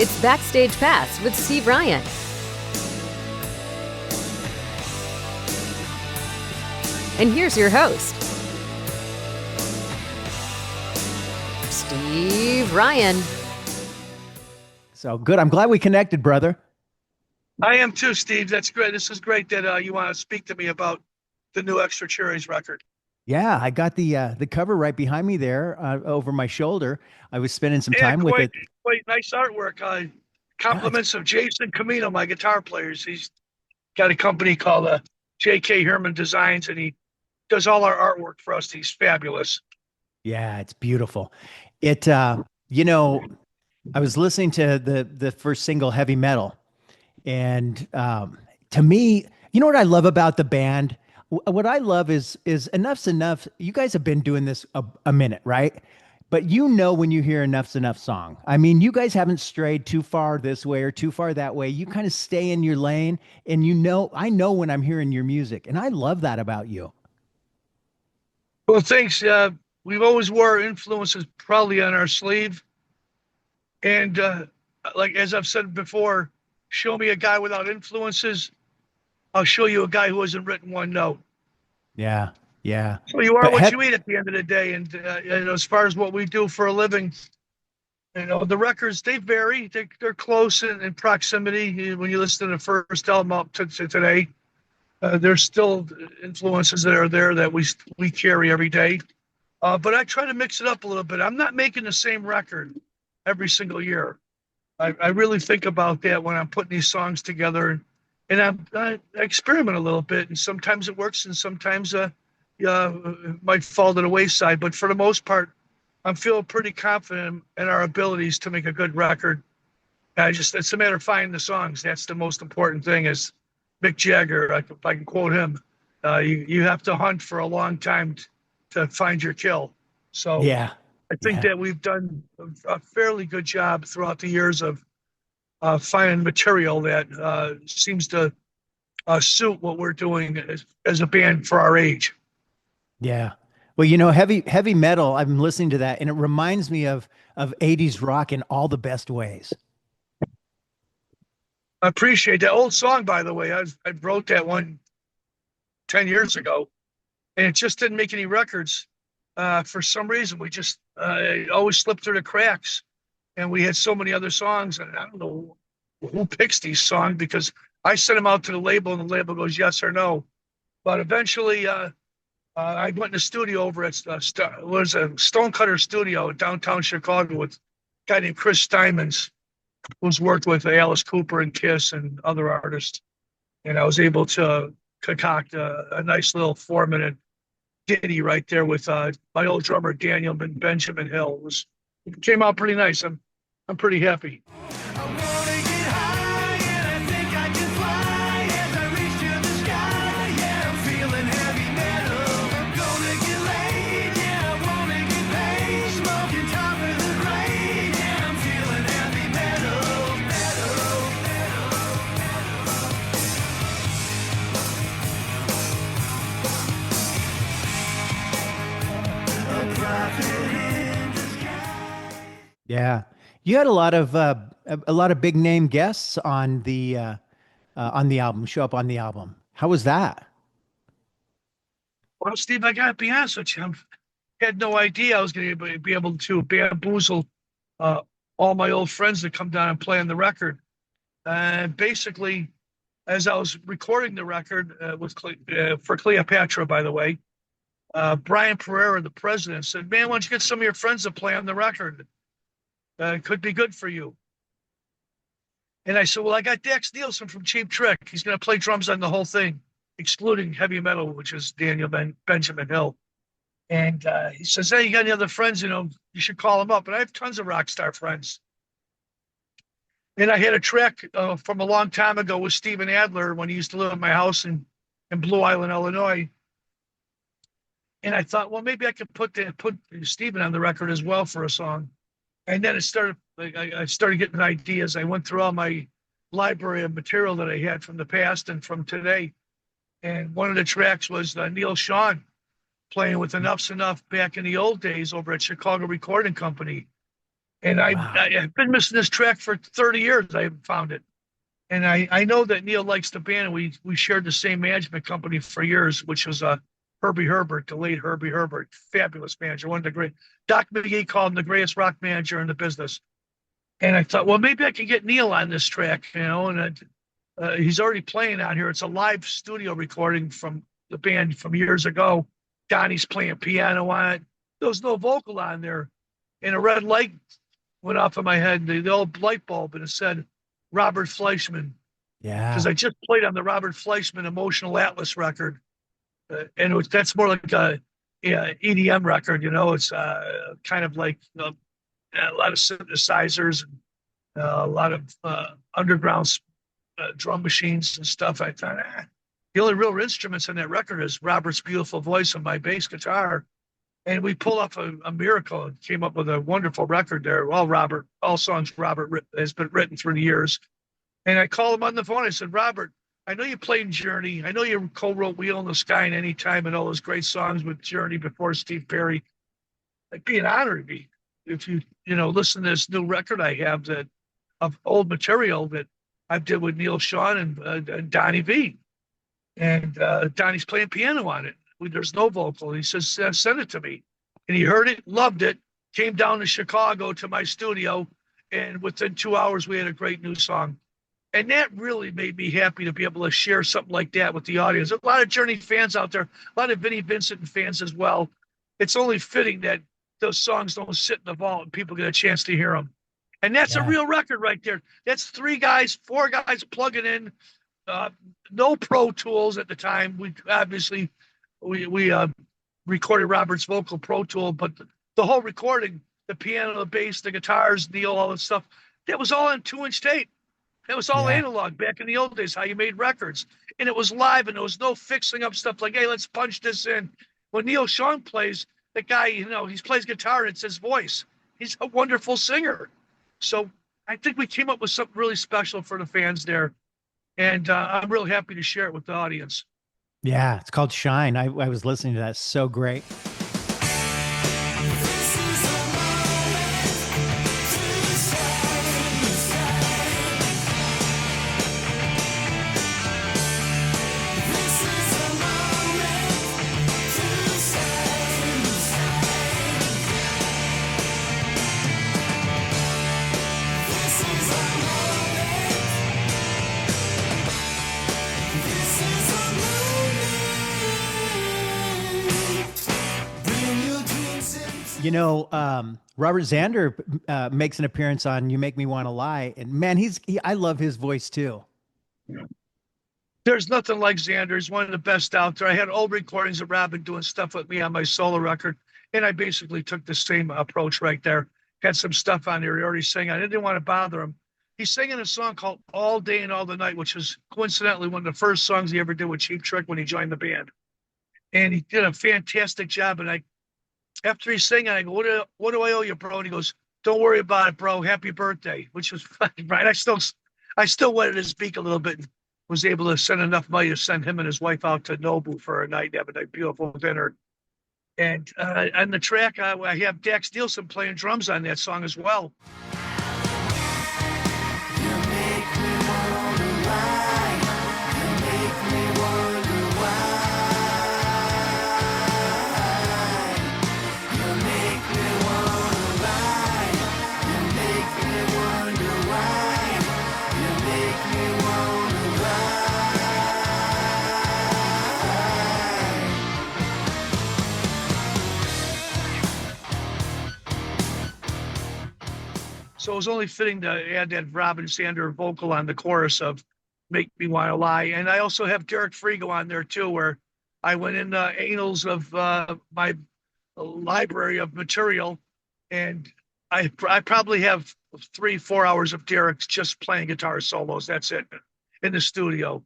It's Backstage Pass with Steve Ryan. And here's your host, Steve Ryan. So good. I'm glad we connected, brother. I am too, Steve. That's great. This is great that you want to speak to me about the new Extra Cherries record. Yeah, I got the cover right behind me there over my shoulder. I was spending some time with it. Quite nice artwork. Yeah, Compliments of Jason Camino, my guitar player. He's got a company called J.K. Herman Designs, and he does all our artwork for us. He's fabulous. yeah, it's beautiful. It, you know, I was listening to the first single, Heavy Metal, and to me, you know what I love about the band? What I love is Enough's Enough. You guys have been doing this a minute, right? But you know when you hear Enough's Enough song. I mean, you guys haven't strayed too far this way or too far that way. You kind of stay in your lane, and I know when I'm hearing your music, and I love that about you. Well, thanks. We've always wore influences probably on our sleeve. And like as I've said before, show me a guy without influences, I'll show you a guy who hasn't written one note. Yeah, yeah. So you are But what you eat at the end of the day. And as far as what we do for a living, the records, they vary. They're close in proximity. When you listen to the first album up to today, there's still influences that are there that we carry every day. But I try to mix it up a little bit. I'm not making the same record every single year. I really think about that when I'm putting these songs together, and I experiment a little bit, and sometimes it works, and sometimes it might fall to the wayside. But for the most part, I'm feeling pretty confident in our abilities to make a good record. It's a matter of finding the songs. That's the most important thing. As Mick Jagger, if I can quote him, you have to hunt for a long time to find your kill. So yeah, I think that we've done a fairly good job throughout the years of finding material that seems to suit what we're doing as a band for our age. yeah. Well, heavy metal. I'm listening to that, and it reminds me of '80s rock in all the best ways. I appreciate that old song, by the way. I wrote that one 10 years ago, and it just didn't make any records. For some reason, we just it always slipped through the cracks. And we had so many other songs, and I don't know who picks these songs because I sent them out to the label, and the label goes yes or no. But eventually, I went in the studio over at Stonecutter Studio in downtown Chicago with a guy named Chris Steinmans, who's worked with Alice Cooper and Kiss and other artists. And I was able to concoct a nice little 4-minute ditty right there with my old drummer Daniel Benjamin Hill. It came out pretty nice. I'm pretty happy. Yeah, you had a lot of big name guests on the album. Show up on the album. How was that? Well, Steve, I gotta be honest with you. I had no idea I was going to be able to bamboozle all my old friends that come down and play on the record. And basically, as I was recording the record for Cleopatra, by the way, Brian Pereira, the president, said, "Man, why don't you get some of your friends to play on the record? It could be good for you." And I said, "Well, I got Dax Nielsen from Cheap Trick. He's going to play drums on the whole thing, excluding heavy metal, which is Daniel Benjamin Hill." And he says, "Hey, you got any other friends? You should call them up." And I have tons of rock star friends. And I had a track from a long time ago with Steven Adler when he used to live in my house in Blue Island, Illinois. And I thought, well, maybe I could put Steven on the record as well for a song. And then I started getting ideas. I went through all my library of material that I had from the past and from today. And one of the tracks was Neil Sean playing with Enough's Enough back in the old days over at Chicago Recording Company. And Wow. I've been missing this track for 30 years. I haven't found it. And I know that Neil likes the band, and we shared the same management company for years, which was Herbie Herbert, the late Herbie Herbert, fabulous manager, one of the great. Doc McGee called him the greatest rock manager in the business. And I thought, well, maybe I can get Neil on this track, and he's already playing out here. It's a live studio recording from the band from years ago. Donnie's playing piano on it. There was no vocal on there. And a red light went off in my head, the old light bulb, and it said Robert Fleischman, because Yeah. I just played on the Robert Fleischman Emotional Atlas record. And that's more like a EDM record, It's kind of like a lot of synthesizers, and a lot of underground drum machines and stuff. I thought, the only real instruments in that record is Robert's beautiful voice and my bass guitar. And we pulled off a miracle and came up with a wonderful record there. All songs Robert has been written through the years. And I called him on the phone. I said, Robert, I know you played Journey. I know you co-wrote Wheel in the Sky and Anytime and all those great songs with Journey before Steve Perry. It'd be an honor to be if you listen to this new record I have that of old material that I did with Neil Sean and Donnie V. And Donnie's playing piano on it. There's no vocal. He says, send it to me. And he heard it, loved it, came down to Chicago to my studio. And within 2 hours, we had a great new song. And that really made me happy to be able to share something like that with the audience. A lot of Journey fans out there, a lot of Vinnie Vincent fans as well. It's only fitting that those songs don't sit in the vault and people get a chance to hear them. And that's a Yeah. real record right there. That's 4 guys plugging in, no Pro Tools at the time. We obviously recorded Robert's vocal Pro Tool, but the whole recording, the piano, the bass, the guitars, Neil, all that stuff, that was all on 2-inch tape. That was all Yeah. analog back in the old days, how you made records. And it was live, and there was no fixing up stuff like, hey, let's punch this in. When Neil Sean plays, the guy, he plays guitar, and it's his voice. He's a wonderful singer. So I think we came up with something really special for the fans there. And I'm real happy to share it with the audience. Yeah. It's called Shine. I was listening to that. So great. Robert Zander makes an appearance on "You Make Me Want to Lie," and man, I love his voice too. There's nothing like Xander. He's one of the best out there. I had old recordings of Robin doing stuff with me on my solo record, and I basically took the same approach right there. Had some stuff on there he already sang. I didn't want to bother him. He's singing a song called "All Day and All the Night," which is coincidentally one of the first songs he ever did with Cheap Trick when he joined the band. And he did a fantastic job. And after he's singing, I go, what do I owe you, bro? And he goes, don't worry about it, bro. Happy birthday, which was fine, right? I still wanted to speak a little bit and was able to send enough money to send him and his wife out to Nobu for a night, have a beautiful dinner. And on the track, I have Dax Nielsen playing drums on that song as well. So it was only fitting to add that Robin Zander vocal on the chorus of Make Me Want to Lie. And I also have Derek Frigo on there too, where I went in the annals of my library of material. And I probably have 3-4 hours of Derek's just playing guitar solos. That's it, in the studio.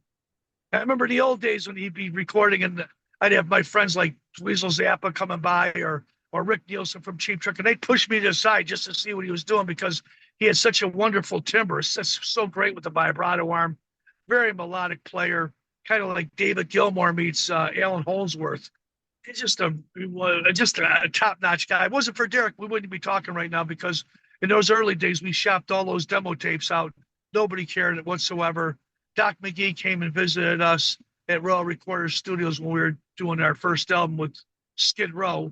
I remember the old days when he'd be recording and I'd have my friends like Weasel Zappa coming by or Rick Nielsen from Cheap Trick, and they'd push me to the side just to see what he was doing because he had such a wonderful timbre. It's so great with the vibrato arm. Very melodic player, kind of like David Gilmour meets Alan Holdsworth. He's just a top-notch guy. If it wasn't for Derek, we wouldn't be talking right now because in those early days, we shopped all those demo tapes out. Nobody cared whatsoever. Doc McGee came and visited us at Royal Recorder Studios when we were doing our first album with Skid Row.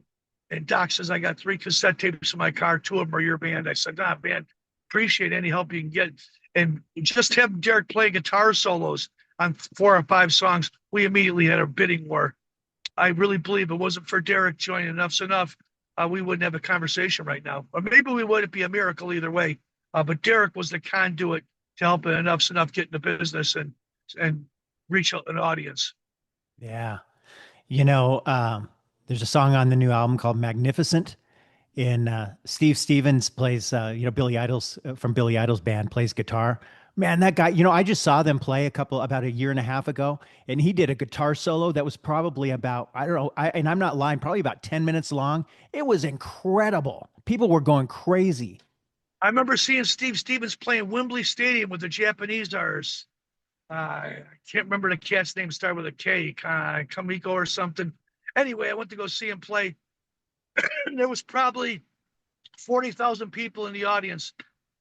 And Doc says, I got 3 cassette tapes in my car. 2 of them are your band. I said, nah, man, appreciate any help you can get. And just having Derek play guitar solos on 4 or 5 songs, we immediately had a bidding war. I really believe it wasn't for Derek joining Enough's Enough, we wouldn't have a conversation right now. Or maybe we would. It'd be a miracle either way. But Derek was the conduit to help Enough's Enough get into business and reach an audience. Yeah. You know, there's a song on the new album called Magnificent. And Steve Stevens plays, Billy Idol's from Billy Idol's band plays guitar. Man, that guy, I just saw them play about a year and a half ago, and he did a guitar solo that was probably about, I don't know, and I'm not lying, probably about 10 minutes long. It was incredible. People were going crazy. I remember seeing Steve Stevens playing Wembley Stadium with the Japanese artists. I can't remember the cat's name, started with a K, Kamiko or something. Anyway, I went to go see him play. There was probably 40,000 people in the audience.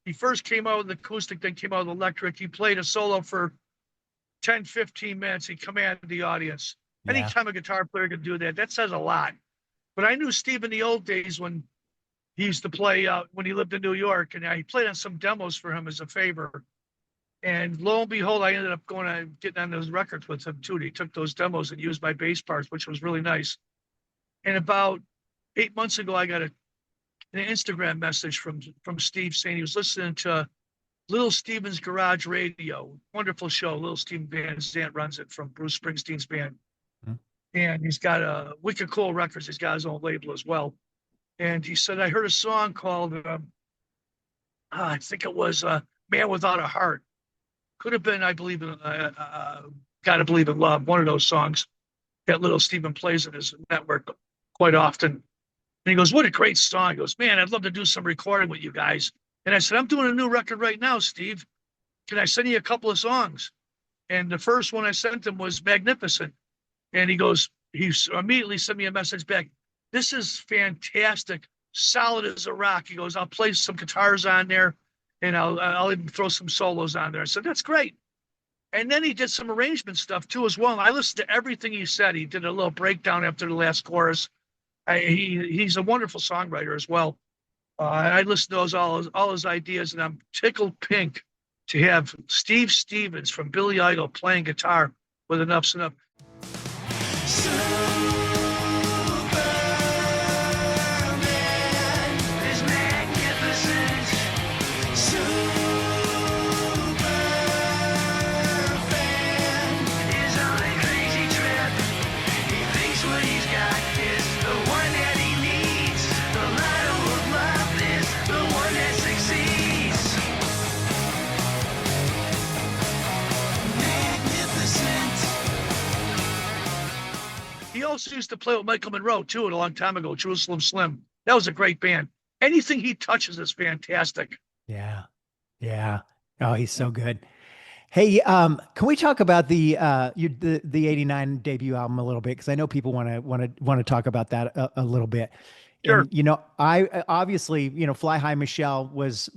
He first came out with acoustic, then came out with electric. He played a solo for 10, 15 minutes. He commanded the audience. Yeah. Anytime a guitar player can do that, that says a lot. But I knew Steve in the old days when he used to play when he lived in New York, and I played on some demos for him as a favor. And lo and behold, I ended up getting on those records with him too. He took those demos and used my bass parts, which was really nice. And about 8 months ago, I got an Instagram message from Steve saying he was listening to Little Steven's Garage Radio. Wonderful show. Little Steven Van Zandt runs it, from Bruce Springsteen's band. Mm-hmm. And he's got a wicked cool records. He's got his own label as well. And he said, I heard a song called, I think it was Man Without a Heart. Could have been, I believe in, Gotta Believe in Love, one of those songs that Little Steven plays in his network quite often. And he goes, what a great song. He goes, man, I'd love to do some recording with you guys. And I said, I'm doing a new record right now, Steve. Can I send you a couple of songs? And the first one I sent him was Magnificent. And he immediately sent me a message back. This is fantastic. Solid as a rock. He goes, I'll play some guitars on there, and I'll even throw some solos on there. I said, that's great. And then he did some arrangement stuff too as well. And I listened to everything he said. He did a little breakdown after the last chorus. He's a wonderful songwriter as well. I listened to all his ideas, and I'm tickled pink to have Steve Stevens from Billy Idol playing guitar with Enough's Enough. He also used to play with Michael Monroe, too, a long time ago, Jerusalem Slim. That was a great band. Anything he touches is fantastic. Yeah. Yeah. Oh, he's so good. Hey, can we talk about the 89 debut album a little bit? Because I know people want to talk about that a little bit. Sure. And, I obviously, Fly High Michelle was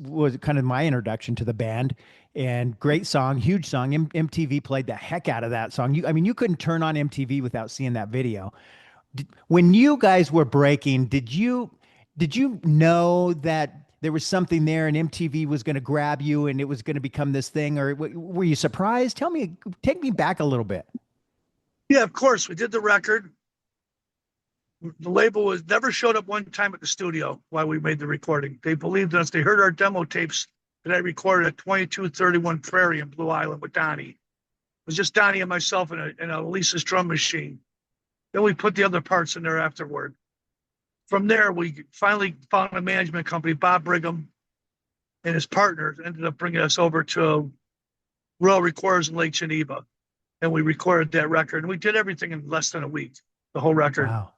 kind of my introduction to the band, and great song, huge song. MTV played the heck out of that song. You couldn't turn on MTV without seeing that video. When you guys were breaking, did you know that there was something there and MTV was going to grab you and it was going to become this thing, or were you surprised? Take me back a little bit. Yeah, of course. We did the record. The label never showed up one time at the studio while we made the recording. They believed in us. They heard our demo tapes that I recorded at 2231 Prairie in Blue Island with Donnie. It was just Donnie and myself and a Lisa's drum machine. Then we put the other parts in there afterward. From there, we finally found a management company. Bob Brigham and his partners ended up bringing us over to Royal Recorders in Lake Geneva. And we recorded that record. And we did everything in less than a week, the whole record. Wow.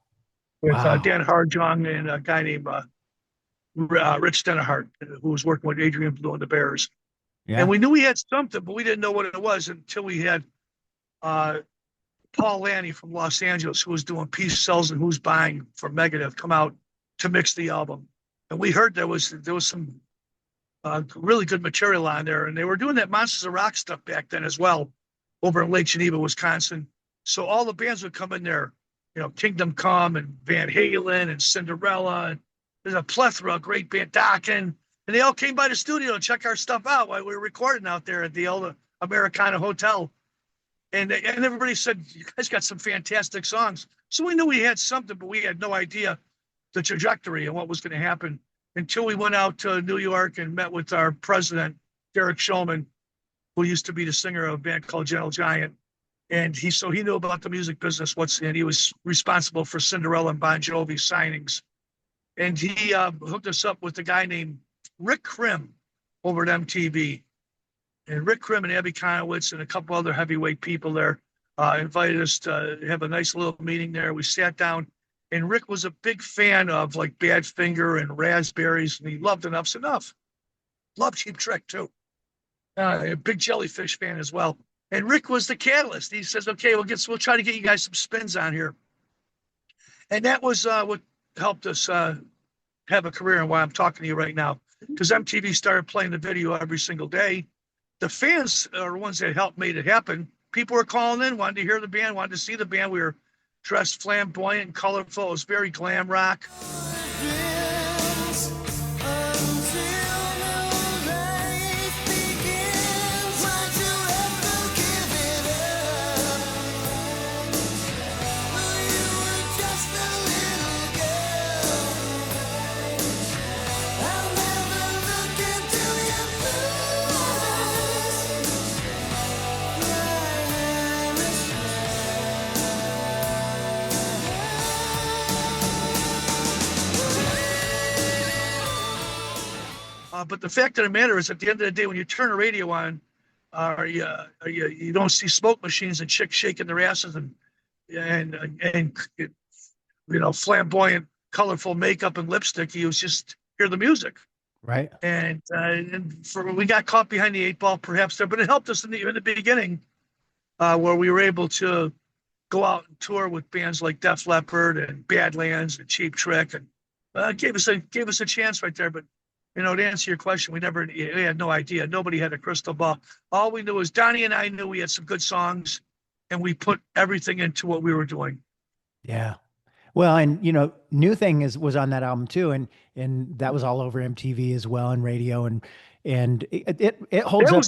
With Dan Harjong and a guy named Rich Denahart, who was working with Adrian Blue and the Bears. Yeah. And we knew we had something, but we didn't know what it was until we had Paul Lanny from Los Angeles, who was doing Peace Sells and Who's Buying for Megadeth, come out to mix the album. And we heard there was some really good material on there. And they were doing that Monsters of Rock stuff back then as well, over in Lake Geneva, Wisconsin. So all the bands would come in there, Kingdom Come and Van Halen and Cinderella. And there's a plethora of great band, Dokken. And they all came by the studio to check our stuff out while we were recording out there at the old Americana Hotel. And everybody said, you guys got some fantastic songs. So we knew we had something, but we had no idea the trajectory and what was going to happen until we went out to New York and met with our president, Derek Shulman, who used to be the singer of a band called Gentle Giant. And he knew about the music business, and he was responsible for Cinderella and Bon Jovi signings. And he hooked us up with a guy named Rick Krim over at MTV. And Rick Krim and Abby Conowitz and a couple other heavyweight people there invited us to have a nice little meeting there. We sat down, and Rick was a big fan of like Badfinger and Raspberries, and he loved Enough's Enough. Loved Cheap Trick too. A big Jellyfish fan as well. And Rick was the catalyst. He says, "Okay, we'll try to get you guys some spins on here." And that was what helped us have a career and why I'm talking to you right now. Because MTV started playing the video every single day. The fans are the ones that helped made it happen. People were calling in, wanted to hear the band, wanted to see the band. We were dressed flamboyant and colorful. It was very glam rock. But the fact of the matter is, at the end of the day, when you turn a radio on, you don't see smoke machines and chicks shaking their asses and flamboyant, colorful makeup and lipstick. You just hear the music, right? And we got caught behind the eight ball, perhaps there, but it helped us in the beginning, where we were able to go out and tour with bands like Def Leppard and Badlands and Cheap Trick, and gave us a chance right there, but. To answer your question, we had no idea. Nobody had a crystal ball. All we knew was Donnie and I knew we had some good songs, and we put everything into what we were doing. Yeah. Well, and New Thing was on that album too, and that was all over MTV as well, and radio, and it holds up.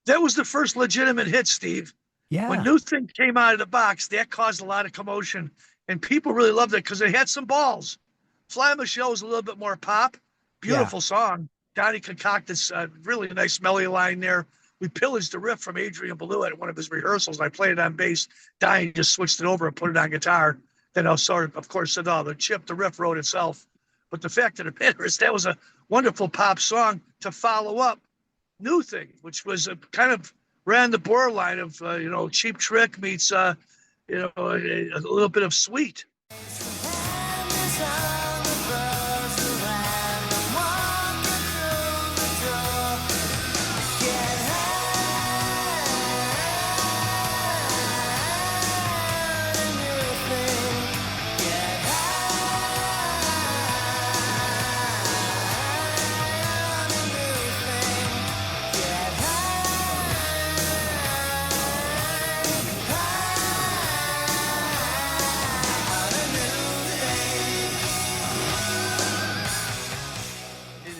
That was the first legitimate hit, Steve. Yeah. When New Thing came out of the box, that caused a lot of commotion, and people really loved it because it had some balls. Fly Michelle was a little bit more pop. Beautiful song. Donnie concocted a really nice melody line there. We pillaged the riff from Adrian Belew at one of his rehearsals. I played it on bass. Donnie just switched it over and put it on guitar. Then I of course, said, the riff wrote itself. But the fact of the matter is that was a wonderful pop song to follow up New Thing, which was kind of ran the borderline of, Cheap Trick meets, a little bit of Sweet.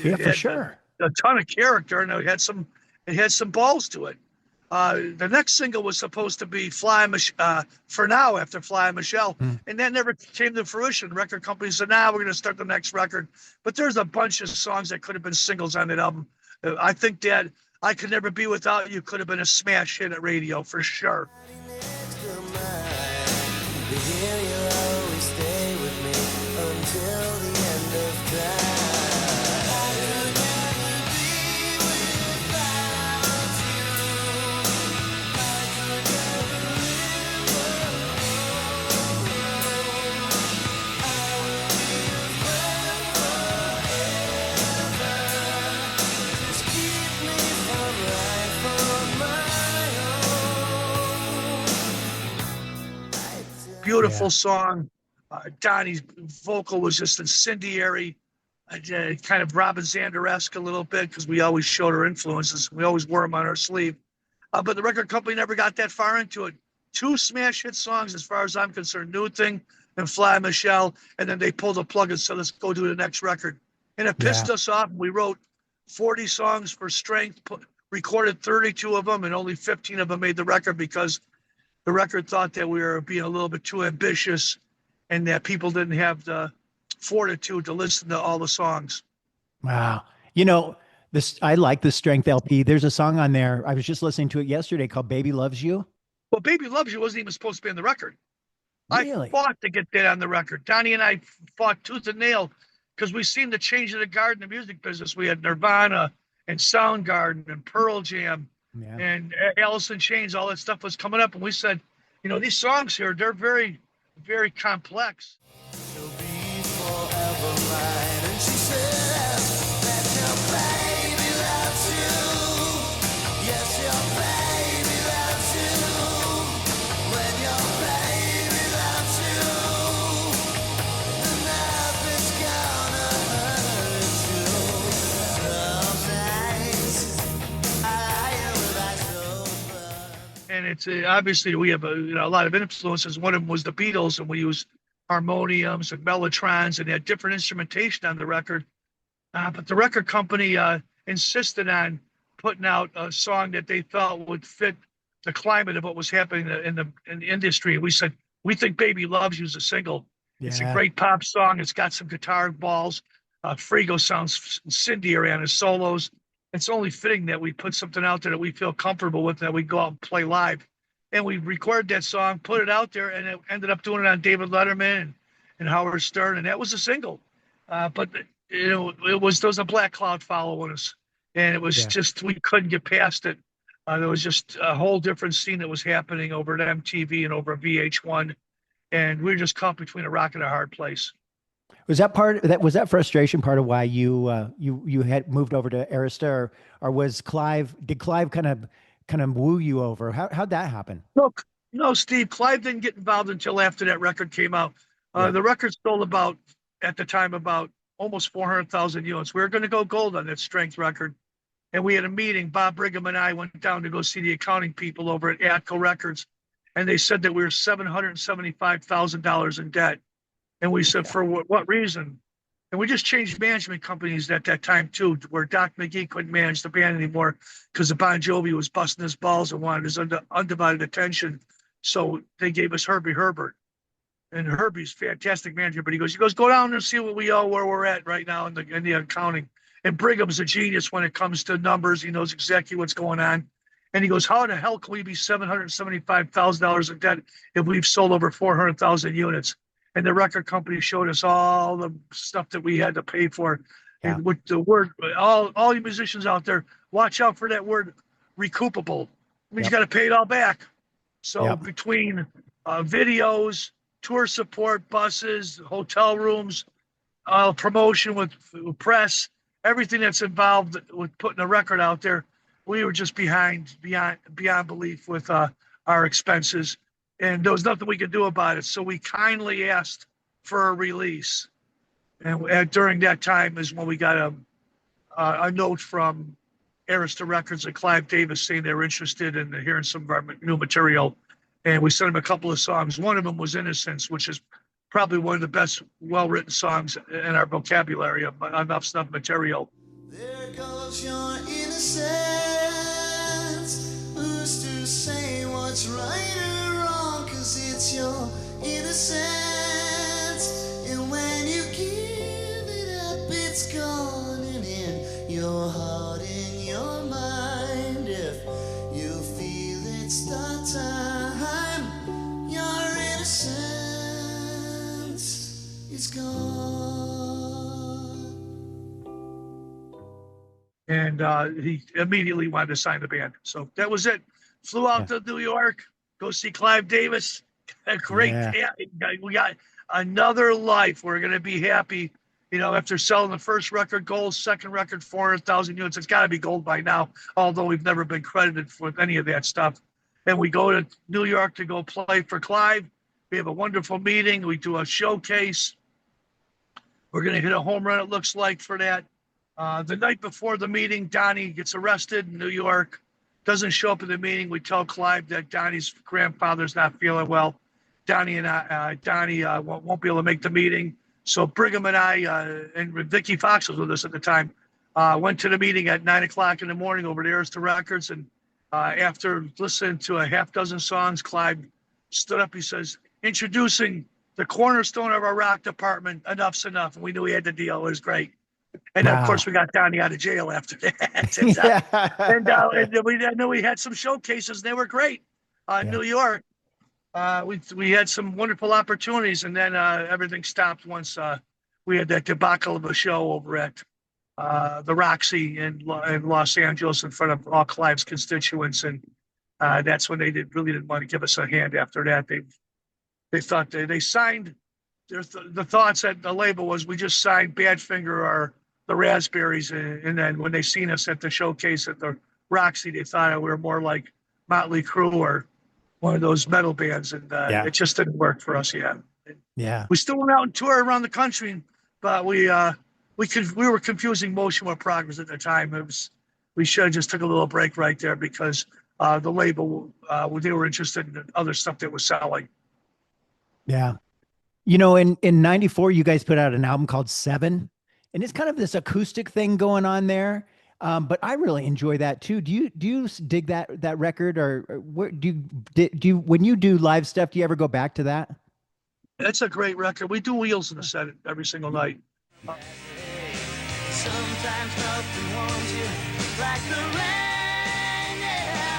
Yeah, for sure. A ton of character, and it had some balls to it. The next single was supposed to be For Now, after Fly Michelle, and that never came to fruition. The record company said, we're going to start the next record. But there's a bunch of songs that could have been singles on that album. I think that I Could Never Be Without You could have been a smash hit at radio, for sure. Beautiful song. Donnie's vocal was just incendiary. kind of Robin Zander-esque a little bit because we always showed our influences. We always wore them on our sleeve. But the record company never got that far into it. 2 smash hit songs, as far as I'm concerned, New Thing and Fly Michelle. And then they pulled the plug and said, let's go do the next record. And it pissed us off. We wrote 40 songs for Strength, recorded 32 of them, and only 15 of them made the record because the record thought that we were being a little bit too ambitious and that people didn't have the fortitude to listen to all the songs. Wow. You know, this, I like the Strength LP. There's a song on there. I was just listening to it yesterday called Baby Loves You. Well, Baby Loves You wasn't even supposed to be on the record. Really? I fought to get that on the record. Donnie and I fought tooth and nail because we seen the change of the guard in the music business. We had Nirvana and Soundgarden and Pearl Jam and Alice in Chains. All that stuff was coming up. And we said, you know, these songs here, they're very, very complex. She'll be forever mine. And she says that your baby loves you. Yes, your baby loves you. When your baby loves you, nothing's gonna hurt you. Some nights I lie with eyes open. And it's obviously we have a lot of influences. One of them was the Beatles, and we use harmoniums and mellotrons, and they had different instrumentation on the record. But the record company insisted on putting out a song that they felt would fit the climate of what was happening in the industry. We said, we think Baby Loves You is a single. Yeah. It's a great pop song. It's got some guitar balls. Frigo sounds incendiary on his solos. It's only fitting that we put something out there that we feel comfortable with, that we go out and play live. And we recorded that song, put it out there, and it ended up doing it on David Letterman and Howard Stern, and that was a single. But you know, there was a black cloud following us, and it was just, we couldn't get past it. There was just a whole different scene that was happening over at MTV and over at VH1, and we were just caught between a rock and a hard place. Was that that frustration part of why you had moved over to Arista, or was did Clive kind of woo you over? How'd that happen? No, Steve, Clive didn't get involved until after that record came out. The record sold at the time about almost 400,000 units. We were going to go gold on that Strength record. And we had a meeting. Bob Brigham and I went down to go see the accounting people over at Atco Records. And they said that we were $775,000 in debt. And we said, for what reason? And we just changed management companies at that time, too, where Doc McGee couldn't manage the band anymore because the Bon Jovi was busting his balls and wanted his undivided attention. So they gave us Herbie Herbert. And Herbie's a fantastic manager, but he goes, go down and see what we owe, where we're at right now in the accounting. And Brigham's a genius when it comes to numbers. He knows exactly what's going on. And he goes, how the hell can we be $775,000 in debt if we've sold over 400,000 units? And the record company showed us all the stuff that we had to pay for. Yeah. And with the word, all you musicians out there, watch out for that word recoupable. It means you got to pay it all back. So between videos, tour support, buses, hotel rooms, promotion with press, everything that's involved with putting a record out there, we were just beyond belief with our expenses. And there was nothing we could do about it. So we kindly asked for a release. And during that time is when we got a note from Arista Records and Clive Davis saying they were interested in hearing some of our new material. And we sent them a couple of songs. One of them was Innocence, which is probably one of the best well-written songs in our vocabulary of Eunff Snuff material. There goes your innocence. Who's to say what's right or wrong? 'Cause it's your innocence. And when you give it up, it's gone. And in your heart, in your mind, if you feel it's the time, your innocence is gone. And he immediately wanted to sign the band. So that was it. Flew out to New York, go see Clive Davis. Great. Yeah. We got another life. We're going to be happy. You know, after selling the first record gold, second record 400,000 units, it's got to be gold by now, although we've never been credited for any of that stuff. And we go to New York to go play for Clive. We have a wonderful meeting. We do a showcase. We're going to hit a home run, it looks like, for that. The night before the meeting, Donnie gets arrested in New York, doesn't show up at the meeting. We tell Clive that Donnie's grandfather's not feeling well. Donnie won't be able to make the meeting. So Brigham and I, and Vicky Fox was with us at the time, went to the meeting at 9 o'clock in the morning over to Arista Records. And after listening to a half dozen songs, Clive stood up. He says, "Introducing the cornerstone of our rock department, Enough's Enough." And we knew he had the deal. It was great. And of course, we got Donnie out of jail after that. I know we had some showcases. They were great. New York. We had some wonderful opportunities, and then everything stopped once we had that debacle of a show over at the Roxy in Los Angeles in front of all Clive's constituents, and that's when they really didn't want to give us a hand. After that, they thought they signed. The thoughts at the label was we just signed Badfinger or the Raspberries, and then when they seen us at the showcase at the Roxy, they thought we were more like Motley Crue or one of those metal bands, and it just didn't work for us yet. Yeah. We still went out and toured around the country, but we were confusing motion with progress at the time. We should have just took a little break right there because the label they were interested in other stuff that was selling. Yeah. In 94, you guys put out an album called Seven, and it's kind of this acoustic thing going on there. But I really enjoy that too. Do you dig that record, or where do you when you do live stuff, do you ever go back to that? That's a great record. We do Wheels in the set every single night. Sometimes nothing warms you like the rain, yeah.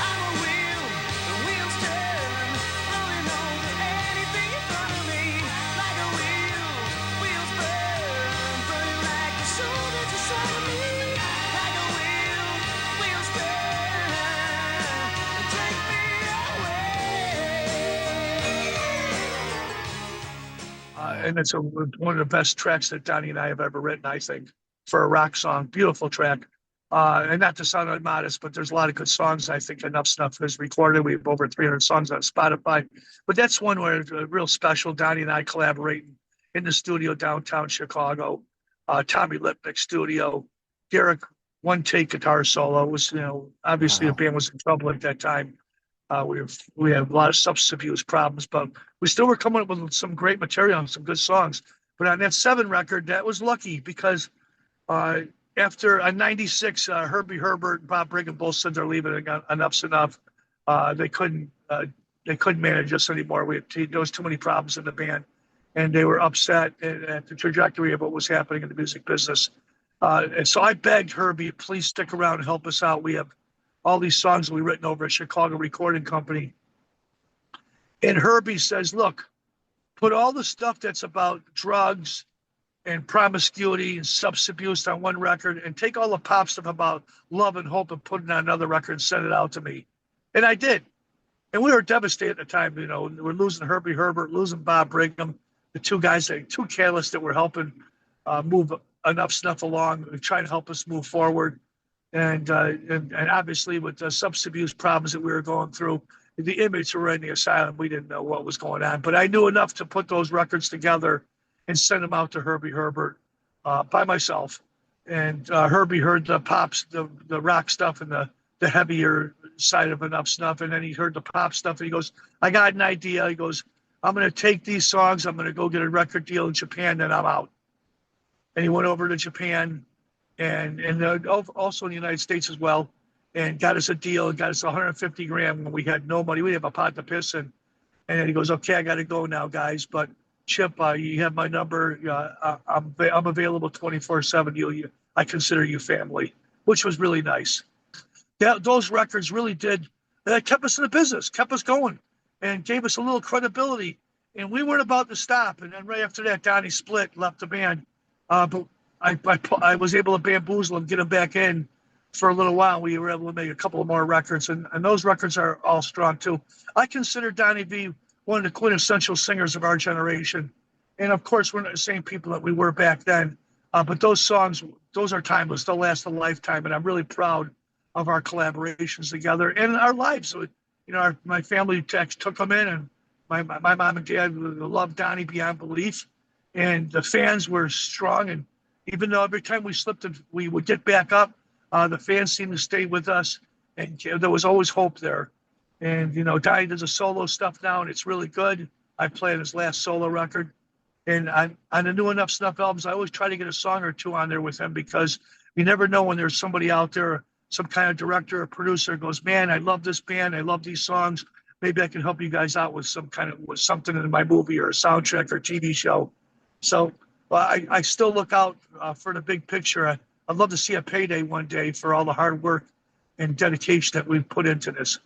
I'm a wheel, the wheels turn, rolling over anything in front of me. Like a wheel, wheels burn, burning like the soul that's inside of me. Like a wheel, wheels turn, and take me away. And it's one of the best tracks that Donnie and I have ever written, I think, for a rock song. Beautiful track. And not to sound immodest, but there's a lot of good songs. I think Enough Stuff is recorded. We have over 300 songs on Spotify. But that's one where it's real special. Donnie and I collaborating in the studio downtown Chicago. Tommy Lipnick's studio. Derek, one take guitar solo. It was, obviously the band was in trouble at that time. We had a lot of substance abuse problems, but we still were coming up with some great material and some good songs. But on that Seven record, that was lucky because after a 96, Herbie Herbert and Bob Brigham both said they're leaving. And got Enough's Enough. They couldn't manage us anymore. There was too many problems in the band, and they were upset at the trajectory of what was happening in the music business. And so I begged Herbie, please stick around and help us out. We have all these songs we written over at Chicago Recording Company. And Herbie says, look, put all the stuff that's about drugs and promiscuity and substance abuse on one record and take all the pop stuff about love and hope and put it on another record and send it out to me. And I did. And we were devastated at the time. We're losing Herbie Herbert, losing Bob Brigham, the two catalysts that were helping move Enough Stuff along, trying to help us move forward. And obviously with the substance abuse problems that we were going through, the inmates were in the asylum. We didn't know what was going on, but I knew enough to put those records together and send them out to Herbie Herbert by myself. And Herbie heard the pops, the rock stuff and the heavier side of Enough Stuff. And then he heard the pop stuff and he goes, I got an idea. He goes, I'm going to take these songs. I'm going to go get a record deal in Japan. Then I'm out. And he went over to Japan and also in the United States as well, and got us a deal and got us 150 grand when we had no money. We didn't have a pot to piss in. And then he goes, okay, I got to go now, guys. But Chip, you have my number. I'm available 24/7. I consider you family, which was really nice. Those records really did. That kept us in the business, kept us going, and gave us a little credibility. And we weren't about to stop. And then right after that, Donnie split, left the band. But I was able to bamboozle and get him back in for a little while. We were able to make a couple of more records, and those records are all strong too. I consider Donnie V one of the quintessential singers of our generation. And of course, we're not the same people that we were back then. But those songs, those are timeless. They'll last a lifetime. And I'm really proud of our collaborations together and our lives. My family took them in, and my mom and dad loved Donnie beyond belief. and the fans were strong. And even though every time we slipped, we would get back up, the fans seemed to stay with us, and there was always hope there. And Donnie does a solo stuff now, and it's really good. I played his last solo record, and on the new Enough Snuff albums, I always try to get a song or two on there with him, because you never know when there's somebody out there, some kind of director or producer goes, man, I love this band, I love these songs. Maybe I can help you guys out with something in my movie or a soundtrack or TV show. So I still look out for the big picture. I'd love to see a payday one day for all the hard work and dedication that we've put into this.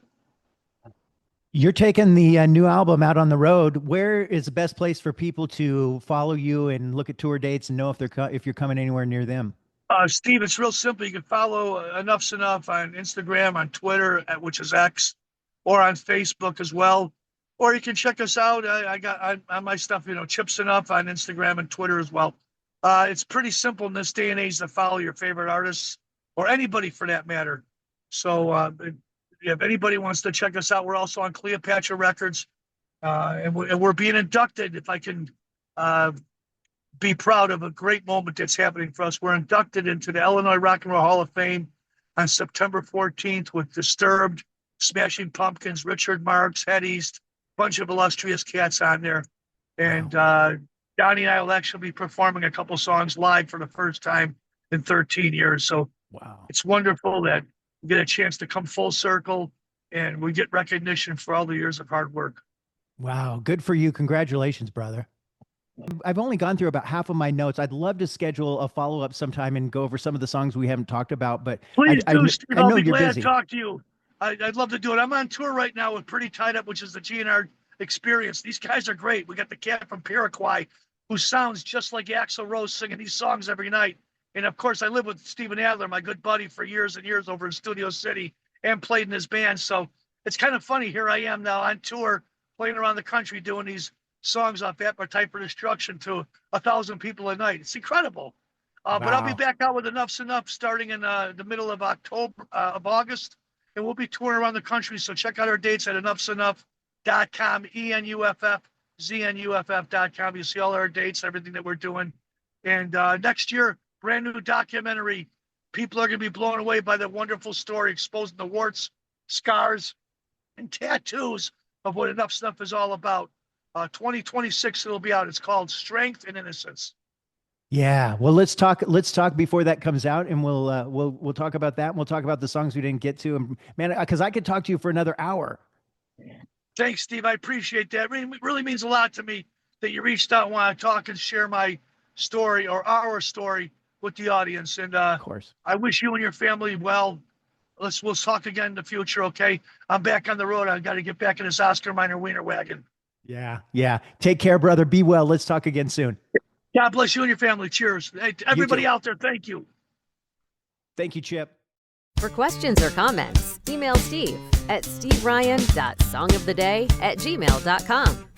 You're taking the new album out on the road. Where is the best place for people to follow you and look at tour dates and know if you're coming anywhere near them? Steve, it's real simple. You can follow Enough's Enough on Instagram, on Twitter, which is X, or on Facebook as well. Or you can check us out. I got on my stuff, Chips Enough on Instagram and Twitter as well. It's pretty simple in this day and age to follow your favorite artists, or anybody for that matter. So if anybody wants to check us out, we're also on Cleopatra Records, and we're being inducted. If I can be proud of a great moment that's happening for us, we're inducted into the Illinois Rock and Roll Hall of Fame on September 14th with Disturbed, Smashing Pumpkins, Richard Marx, Head East, bunch of illustrious cats on there. And Donnie and I will actually be performing a couple songs live for the first time in 13 years. So wow, it's wonderful that we get a chance to come full circle and we get recognition for all the years of hard work. Wow. Good for you. Congratulations, brother. I've only gone through about half of my notes. I'd love to schedule a follow-up sometime and go over some of the songs we haven't talked about, but please do, Steve. I know I'll be you're glad busy. to talk to you. I'd love to do it. I'm on tour right now with Pretty Tied Up, which is the GNR Experience. These guys are great. We got the cat from Paraguay who sounds just like Axl Rose singing these songs every night. And of course, I lived with Steven Adler, my good buddy, for years and years over in Studio City, and played in his band. So it's kind of funny. Here I am now on tour, playing around the country, doing these songs off Appetite for Destruction to 1,000 people a night. It's incredible. But I'll be back out with Enough's Enough starting in the middle of August, and we'll be touring around the country. So check out our dates at enoughsenuff.com, ENUFF.ZNUFF.com. You see all our dates, everything that we're doing. And next year, brand new documentary. People are going to be blown away by the wonderful story, exposing the warts, scars, and tattoos of what Enough Snuff is all about. 2026, it'll be out. It's called Strength and Innocence. Yeah. Well, let's talk before that comes out, and we'll talk about that. And we'll talk about the songs we didn't get to. And man, because I could talk to you for another hour. Thanks, Steve. I appreciate that. It really means a lot to me that you reached out and want to talk and share my story, or our story, with the audience. And of course, I wish you and your family well. We'll talk again in the future. Okay. I'm back on the road. I got to get back in this Oscar Minor Wiener wagon. Yeah. Yeah. Take care, brother. Be well. Let's talk again soon. God bless you and your family. Cheers. Hey, everybody out there, thank you. Thank you, Chip. For questions or comments, email Steve at steveryan.songoftheday@gmail.com.